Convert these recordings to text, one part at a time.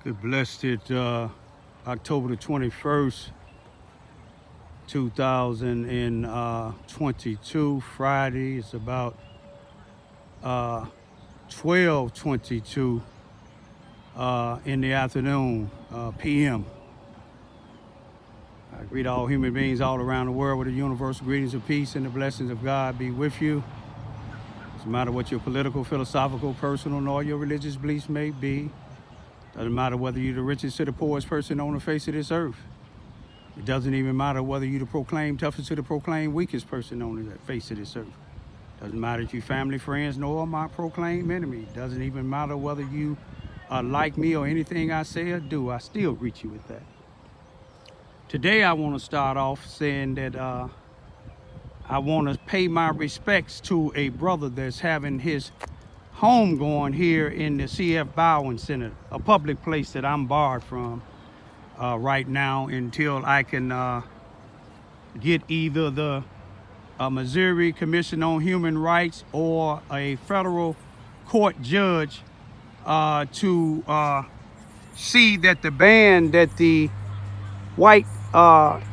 Good blessed October the 21st, 2022, Friday. It's about 12:22 in the afternoon, p.m. I greet all human beings all around the world with the universal greetings of peace and the blessings of God be with you. Doesn't matter what your political, philosophical, personal, nor your religious beliefs may be. Doesn't matter whether you're the richest or the poorest person on the face of this earth. It doesn't even matter whether you're the proclaimed toughest or the proclaimed weakest person on the face of this earth. Doesn't matter if you're family, friends, nor my proclaimed enemy. Doesn't even matter whether you are like me or anything I say or do. I still greet you with that. Today I want to start off saying that I want to pay my respects to a brother that's having his homegoing here in the C.F. Bowen Center, a public place that I'm barred from right now until I can get either the Missouri Commission on Human Rights or a federal court judge to see that the ban that the white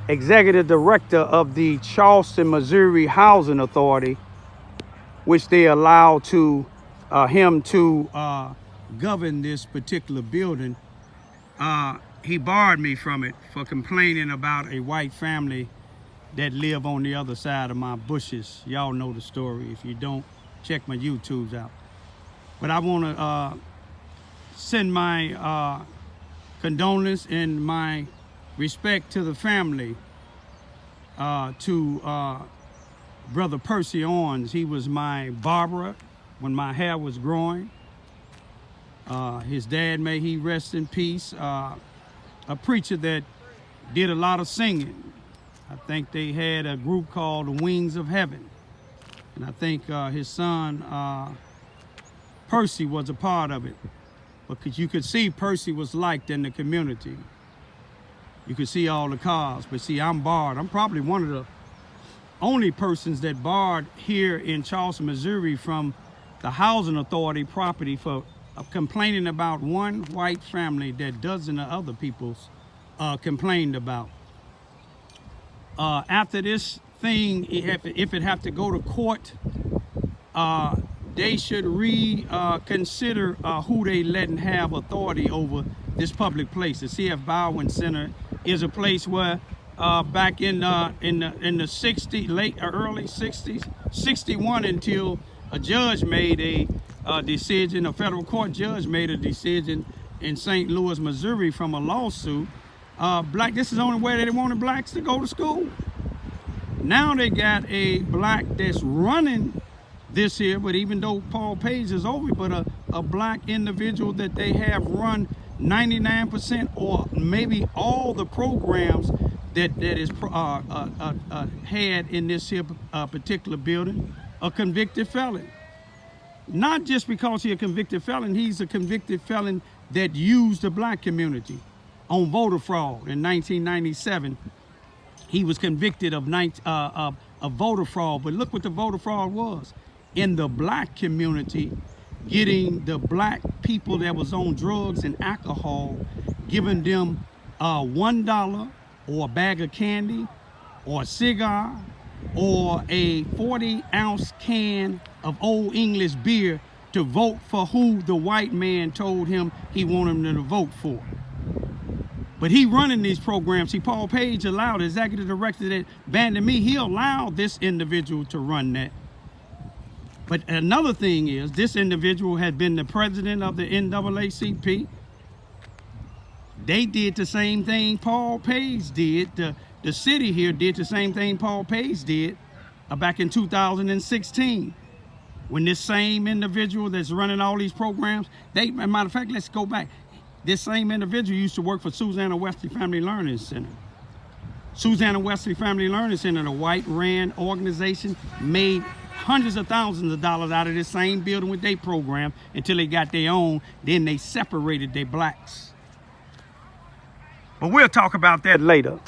executive director of the Charleston, Missouri Housing Authority, which they allow to him to govern this particular building, he barred me from it for complaining about a white family that live on the other side of my bushes. Y'all know the story. If you don't, check my YouTubes out. But I want to send my condolence and my respect to the family, to Brother Percy Owens. He was my barber when my hair was growing. His dad, may he rest in peace, a preacher that did a lot of singing. I think they had a group called the Wings of Heaven. And I think his son, Percy, was a part of it. Because you could see Percy was liked in the community. You could see all the cars, but see, I'm barred. I'm probably one of the only persons that barred here in Charleston, Missouri from the Housing Authority property for complaining about one white family that dozens of other people's complained about. After this thing, if it have to go to court, they should reconsider who they letting have authority over this public place. The C.F. Bowen Center is a place where back in the 60s, early 60s, 61, until a judge made a decision, a federal court judge made a decision in St. Louis, Missouri from a lawsuit. This is the only way that they wanted blacks to go to school. Now they got a black that's running this here, but even though Paul Page is over, but a black individual that they have run 99% or maybe all the programs that is had in this here particular building, a convicted felon. Not just because he's a convicted felon, he's a convicted felon that used the black community on voter fraud. In 1997, he was convicted of voter fraud. But look what the voter fraud was. In the black community, getting the black people that was on drugs and alcohol, giving them $1 or a bag of candy or a cigar or a 40-ounce can of Old English beer to vote for who the white man told him he wanted them to vote for. But he running these programs. See, Paul Page allowed, the executive director that banned me, he allowed this individual to run that. But another thing is, this individual had been the president of the NAACP. They did the same thing Paul Page did. The city here did the same thing Paul Page did back in 2016. When this same individual that's running all these programs, as a matter of fact, let's go back. This same individual used to work for Susanna Wesley Family Learning Center. Susanna Wesley Family Learning Center, the white-ran organization, made hundreds of thousands of dollars out of this same building with their program until they got their own. Then they separated their blacks. But we'll talk about that later.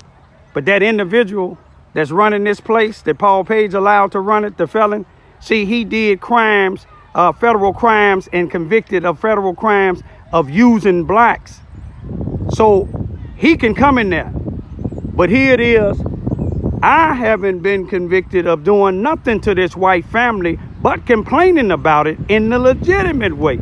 But that individual that's running this place, that Paul Page allowed to run it, the felon, see, he did crimes, federal crimes, and convicted of federal crimes of using blacks So he can come in there. But here it is. I haven't been convicted of doing nothing to this white family but complaining about it in the legitimate way.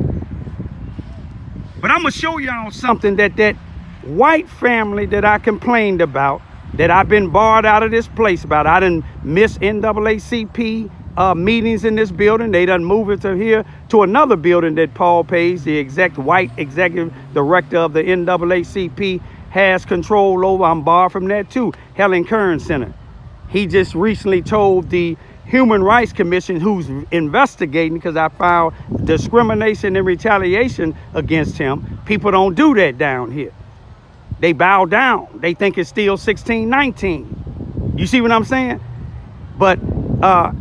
But I'm going to show y'all something that white family that I complained about, that I've been barred out of this place about. I done miss NAACP meetings in this building. They done move it to here to another building that Paul Page, the white executive director of the NAACP, has control over. I'm barred from that too. Helen Kern Center. He just recently told the Human Rights Commission, who's investigating, because I filed discrimination and retaliation against him. People don't do that down here. They bow down. They think it's still 1619. You see what I'm saying? But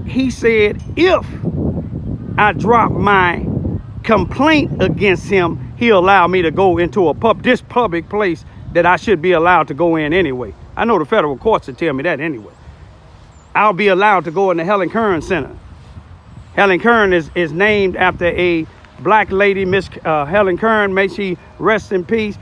he said if I drop my complaint against him, he'll allow me to go into this public place that I should be allowed to go in anyway. I know the federal courts will tell me that anyway. I'll be allowed to go in the Helen Kern Center. Helen Kern is named after a black lady, Miss Helen Kern, may she rest in peace.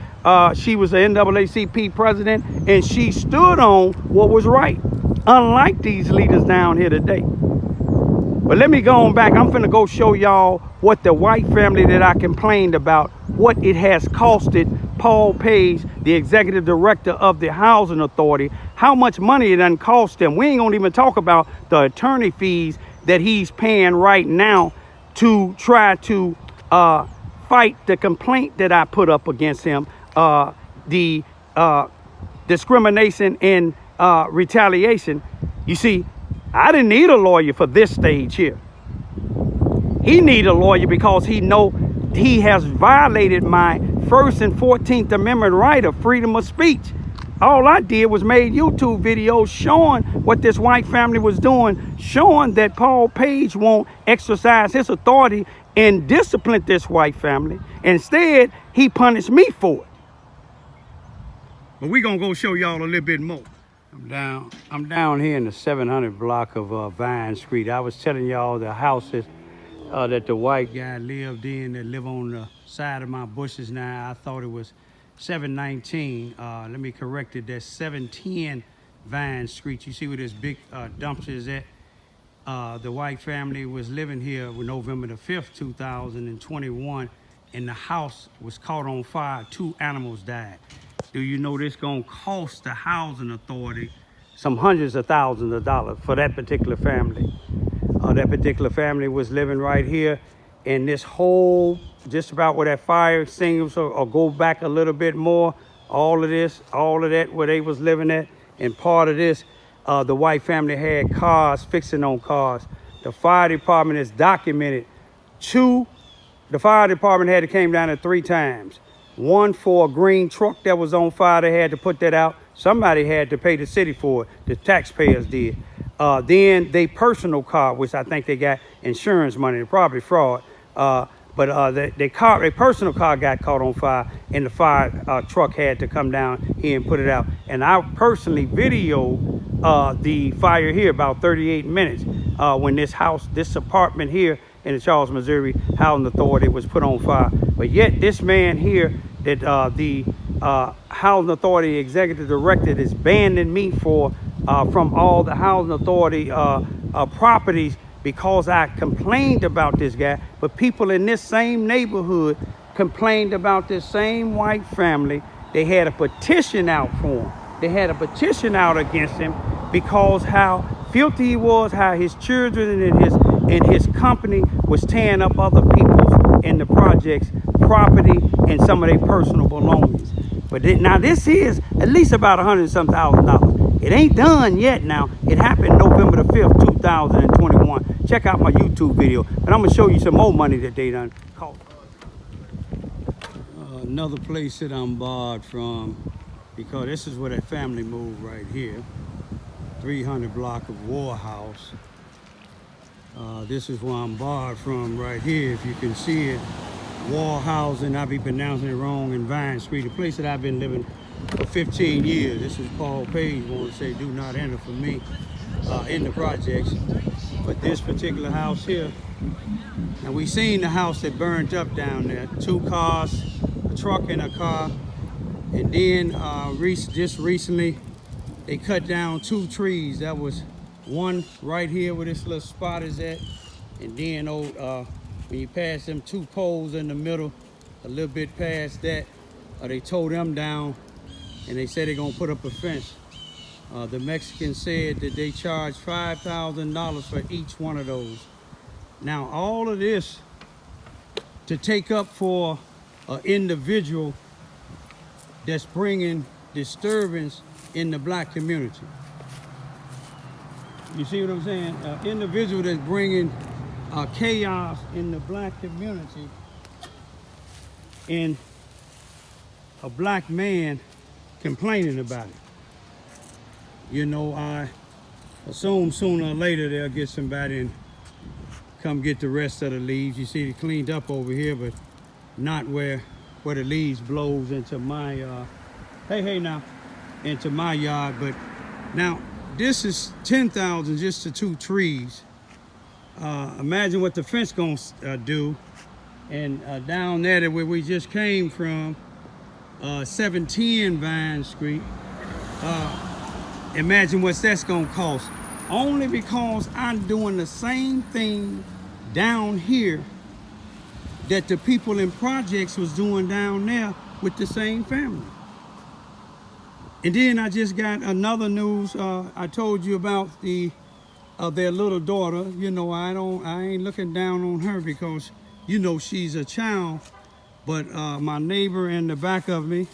She was the NAACP president, and she stood on what was right, unlike these leaders down here today. But let me go on back. I'm finna go show y'all what the white family that I complained about, what it has costed Paul Page, the executive director of the Housing Authority, how much money it done cost them. We ain't gonna even talk about the attorney fees that he's paying right now to try to fight the complaint that I put up against him, the discrimination and retaliation. You see, I didn't need a lawyer for this stage here. He need a lawyer because he know he has violated my First and 14th Amendment right of freedom of speech. All I did was made YouTube videos showing what this white family was doing, showing that Paul Page won't exercise his authority and discipline this white family. Instead, he punished me for it. But we're gonna go show y'all a little bit more. I'm down here in the 700 block of Vine Street. I was telling y'all the houses that the white guy lived in that live on the side of my bushes now. I thought it was 719. Let me correct it. That's 710 Vine Street. You see where this big dumpster is at? The white family was living here with November the 5th, 2021, and the house was caught on fire. 2 animals died. Do you know this gonna cost the Housing Authority some hundreds of thousands of dollars for that particular family? That particular family was living right here in this whole, just about where that fire extinguisher, or go back a little bit more, all of that where they was living at. And part of this, the white family had cars, fixing on cars. The fire department is documented. The fire department had to came down there 3 times. One for a green truck that was on fire, they had to put that out. Somebody had to pay the city for it, the taxpayers did. Then they personal car, which I think they got insurance money, probably fraud. But their personal car got caught on fire, and the fire truck had to come down here and put it out. And I personally videoed the fire here about 38 minutes when this apartment here in the Charleston, Missouri Housing Authority was put on fire. But yet this man here that the Housing Authority Executive Director is banning me for from all the Housing Authority properties because I complained about this guy. But people in this same neighborhood complained about this same white family. They had a petition out for him. They had a petition out against him because how filthy he was, how his children and his company was tearing up other people's in the projects property and some of their personal belongings. But now this is at least about $100,000. It ain't done yet now. It happened November the 5th, 2021. Check out my YouTube video. And I'm gonna show you some more money that they done caught. Another place that I'm barred from, because this is where that family moved right here. 300 block of War House. This is where I'm barred from right here. If you can see it, War Housing, I be pronouncing it wrong, in Vine Street, a place that I've been living for 15 years. This is Paul Page want to say do not enter for me in the projects. But this particular house here, and we seen the house that burned up down there. 2 cars, a truck and a car. And then just recently, they cut down 2 trees. That was one right here where this little spot is at. And then when you pass them 2 poles in the middle, a little bit past that, they tore them down, and they said they're gonna put up a fence. The Mexicans said that they charge $5,000 for each one of those. Now, all of this to take up for an individual that's bringing disturbance in the black community. You see what I'm saying? An individual that's bringing chaos in the black community, and a black man complaining about it. You know, I assume sooner or later they'll get somebody and come get the rest of the leaves. You see, they cleaned up over here, but not where the leaves blows into my into my yard. But now this is 10,000 just to 2 trees. Imagine what the fence gonna do. And down there where we just came from, 710 Vine Street, imagine what that's gonna cost. Only because I'm doing the same thing down here that the people in projects was doing down there with the same family. And then I just got another news. I told you about their little daughter. You know, I ain't looking down on her because, you know, she's a child. But my neighbor in the back of me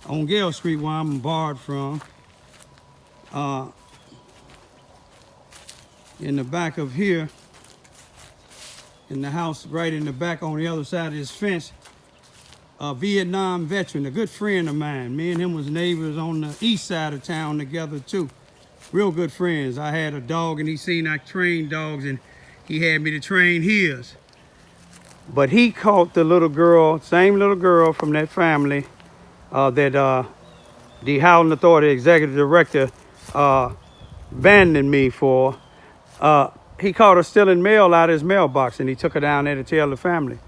on Gale Street, where I'm barred from, in the back of here, in the house right in the back on the other side of this fence, a Vietnam veteran, a good friend of mine. Me and him was neighbors on the east side of town together too. Real good friends. I had a dog and he seen I trained dogs and he had me to train his. But he caught the little girl, same little girl from that family that the Housing Authority Executive Director abandoned me for. He caught her stealing mail out of his mailbox and he took her down there to tell the family.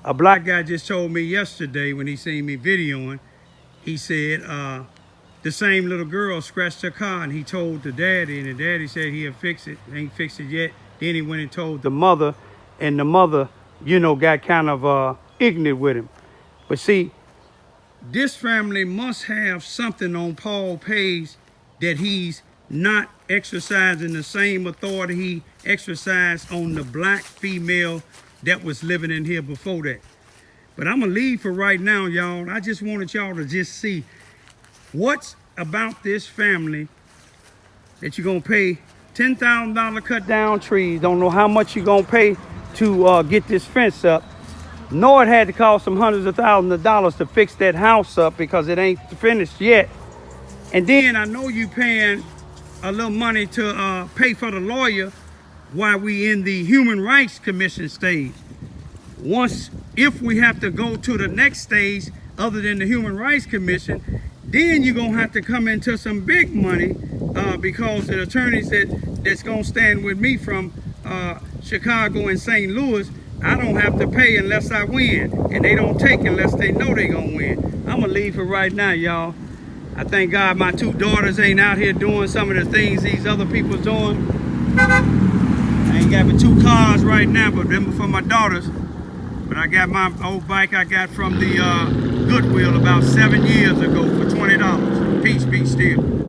A black guy just told me yesterday when he seen me videoing, he said the same little girl scratched her car and he told the daddy, and the daddy said he'll fix it. Ain't fixed it yet. Then he went and told the mother, and the mother, you know, got kind of ignorant with him. But see, this family must have something on Paul Page that he's not exercising the same authority he exercised on the black female that was living in here before that. But I'm gonna leave for right now, y'all. I just wanted y'all to just see what's about this family that you're gonna pay $10,000 cut down trees. Don't know how much you're gonna pay to get this fence up. Nor it had to cost some hundreds of thousands of dollars to fix that house up because it ain't finished yet. And then I know you paying a little money to pay for the lawyer while we in the Human Rights Commission stage. If we have to go to the next stage other than the Human Rights Commission, then you're gonna have to come into some big money because the attorneys that's gonna stand with me from Chicago and St. Louis, I don't have to pay unless I win, and they don't take unless they know they gonna win. I'm gonna leave for right now, y'all. I thank God my 2 daughters ain't out here doing some of the things these other people's doing. I ain't got but 2 cars right now, but them are for my daughters. But I got my old bike I got from the Goodwill about 7 years ago for $20. Peace be still.